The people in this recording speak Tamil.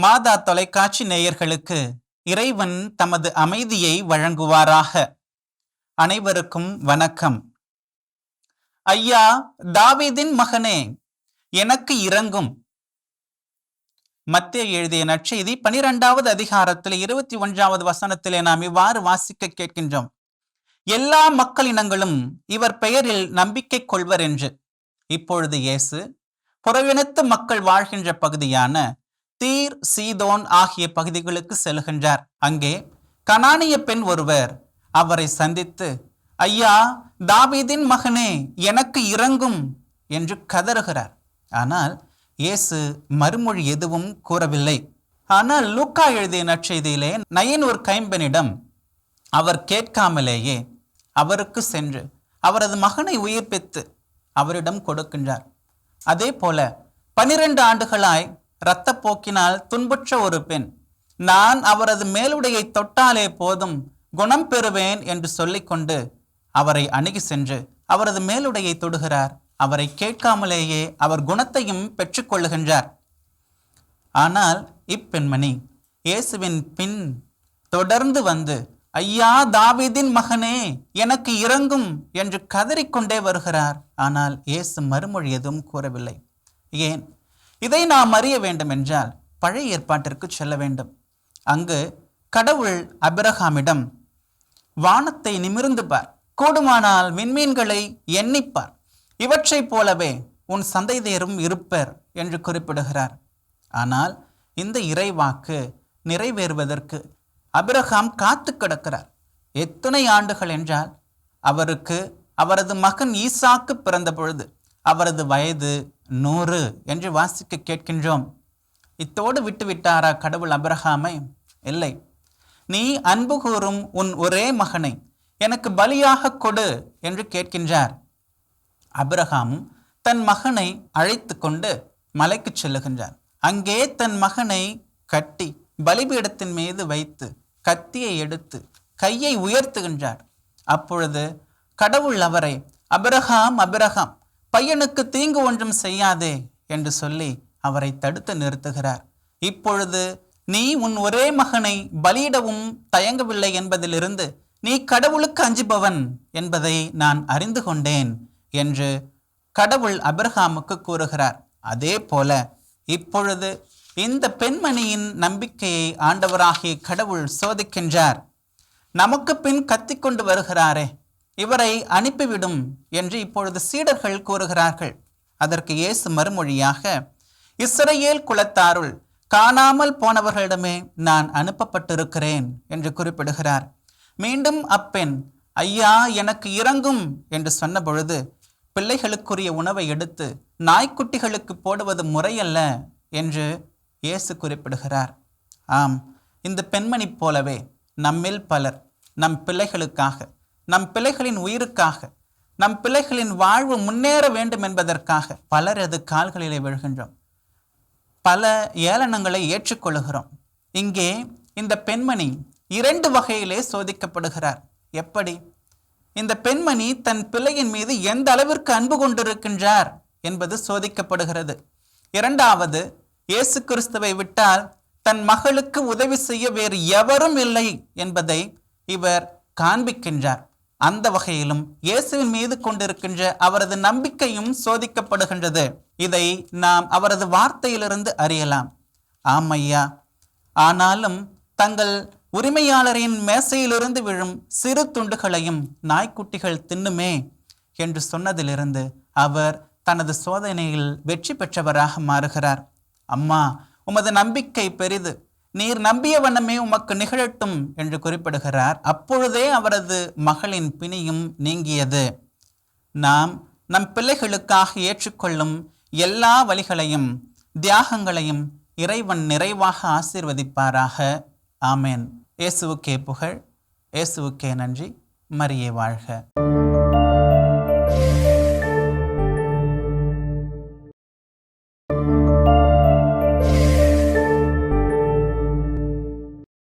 மாதா தொலைக்காட்சி நேயர்களுக்கு இறைவன் தமது அமைதியை வழங்குவாராக. அனைவருக்கும் வணக்கம். ஐயா, தாவீதின் மகனே, எனக்கு இரங்கும். மத்தேயு எழுதிய நற்செய்தி 12வது அதிகாரத்தில் 21வது வசனத்திலே நாம் இவ்வாறு வாசிக்க கேட்கின்றோம். எல்லா மக்களினங்களும் இவர் பெயரில் நம்பிக்கை கொள்வர் என்று. இப்பொழுது இயேசு புறவினத்து மக்கள் வாழ்கின்ற பகுதியான தீர், சீதோன் ஆகிய பகுதிகளுக்கு செல்கின்றார். அங்கே கனானிய பெண் ஒருவர் அவரை சந்தித்து, ஐயா, தாவீதின் மகனே, எனக்கு இரங்கும் என்று கதறுகிறார். ஆனால் இயேசு மறுமொழி எதுவும் கூறவில்லை. ஆனால் லூக்கா எழுதிய நற்செய்தியிலே நயன் ஒரு கைம்பெண்ணிடம் அவர் கேட்காமலேயே அவருக்கு சென்று அவரது மகனை உயிர்ப்பித்து அவரிடம் கொடுக்கின்றார். அதே போல 12 ஆண்டுகளாய் இரத்தப்போக்கினால் துன்புற்ற ஒரு பெண், நான் அவரது மேலுடையை தொட்டாலே போதும் குணம் பெறுவேன் என்று சொல்லிக்கொண்டு அவரை அணுகி சென்று அவரது மேலுடையை தொடுகிறார். அவரை கேட்காமலேயே அவர் குணத்தையும் பெற்றுக்கொள்ளுகின்றார். ஆனால் இப்பெண்மணி இயேசுவின் பின் தொடர்ந்து வந்து, ஐயா, தாவீதின் மகனே, எனக்கு இரங்கும் என்று கதறிக்கொண்டே வருகிறார். ஆனால் இயேசு மறுமொழி எதுவும் கூறவில்லை. ஏன்? இதை நாம் அறிய வேண்டும் என்றால் பழைய ஏற்பாட்டிற்கு செல்ல வேண்டும். அங்கு கடவுள் ஆபிரகாமிடம், வானத்தை நிமிர்ந்து பார், கூடுமானால் விண்மீன்களை எண்ணிப்பார், இவற்றைப் போலவே உன் சந்ததியரும் இருப்பர் என்று குறிப்பிடுகிறார். ஆனால் இந்த இறைவாக்கு நிறைவேறுவதற்கு ஆபிரகாம் காத்து கிடக்கிறார். எத்தனை ஆண்டுகள் என்றால், அவருக்கு அவரது மகன் ஈசாக்கு பிறந்த பொழுது அவரது வயது 100 என்று வாசிக்க கேட்கின்றோம். இத்தோடு விட்டுவிட்டாரா கடவுள் ஆபிரகாமை? இல்லை. நீ அன்பு கூறும் உன் ஒரே மகனை எனக்கு பலியாக கொடு என்று கேட்கின்றார். ஆபிரகாமும் தன் மகனை அழைத்து கொண்டு மலைக்கு செல்லுகின்றார். அங்கே தன் மகனை கட்டி பலிபீடத்தின் மீது வைத்து கத்தியை எடுத்து கையை உயர்த்துகின்றார். அப்பொழுது கடவுள் அவரை, ஆபிரகாம், ஆபிரகாம், பையனுக்கு தீங்கு ஒன்றும் செய்யாதே என்று சொல்லி அவரை தடுத்து நிறுத்துகிறார். இப்பொழுது நீ உன் ஒரே மகனை பலியிடவும் தயங்கவில்லை என்பதிலிருந்து நீ கடவுளுக்கு அஞ்சுபவன் என்பதை நான் அறிந்து கொண்டேன் என்று கடவுள் ஆபிரகாமுக்கு கூறுகிறார். அதே போல இப்பொழுது இந்த பெண்மணியின் நம்பிக்கையை ஆண்டவராகிய கடவுள் சோதிக்கின்றார். நமக்கு பின் கத்திக்கொண்டு வருகிறாரே, இவரை அனுப்பிவிடும் என்று இப்பொழுது சீடர்கள் கூறுகிறார்கள். அதற்கு இயேசு மறுமொழியாக, இஸ்ரவேல் குலத்தாருள் காணாமல் போனவர்களிடமே நான் அனுப்பப்பட்டிருக்கிறேன் என்று குறிப்பிடுகிறார். மீண்டும் அப்பெண், ஐயா, எனக்கு இரங்கும் என்று சொன்ன பொழுது, பிள்ளைகளுக்குரிய உணவை எடுத்து நாய்க்குட்டிகளுக்கு போடுவது முறையல்ல என்று இயேசு குறிப்பிடுகிறார். ஆம், இந்த பெண்மணி போலவே நம்மில் பலர் நம் பிள்ளைகளுக்காக, நம் பிள்ளைகளின் உயிருக்காக, நம் பிள்ளைகளின் வாழ்வு முன்னேற வேண்டும் என்பதற்காக பலரது கால்களிலே விழுகின்றோம். பல ஏளனங்களை ஏற்றுக்கொள்கிறோம். இங்கே இந்த பெண்மணி 2 வகையிலே சோதிக்கப்படுகிறார். எப்படி? இந்த பெண்மணி தன் பிள்ளையின் மீது எந்த அளவிற்கு அன்பு கொண்டிருக்கின்றார் என்பது சோதிக்கப்படுகிறது. 2வது, இயேசு கிறிஸ்துவை விட்டால் தன் மகளுக்கு உதவி செய்ய வேறு எவரும் இல்லை என்பதை இவர் காண்பிக்கின்றார். அந்த வகையிலும் இயேசுவின் மீது கொண்டிருக்கின்ற அவரது நம்பிக்கையும் சோதிக்கப்படுகின்றது. இதை நாம் அவரது வார்த்தையிலிருந்து அறியலாம். ஆமையா, ஆனாலும் தங்கள் உரிமையாளரின் மேசையிலிருந்து விழும் சிறு துண்டுகளையும் நாய்க்குட்டிகள் தின்னுமே என்று சொன்னதிலிருந்து அவர் தனது சோதனையில் வெற்றி பெற்றவராக மாறுகிறார். அம்மா, உமது நம்பிக்கை பெரிது, நீர் நம்பிய வண்ணமே உமக்கு நிகழட்டும் என்று குறிப்பிடுகிறார். அப்பொழுதே அவரது மகளின் பிணியும் நீங்கியது. நாம் நம் பிள்ளைகளுக்காக ஏற்றுக்கொள்ளும் எல்லா வழிகளையும் தியாகங்களையும் இறைவன் நிறைவாக ஆசீர்வதிப்பாராக. ஆமேன். இயேசுவுக்கே புகழ், இயேசுவுக்கே நன்றி. மரியே வாழ்க.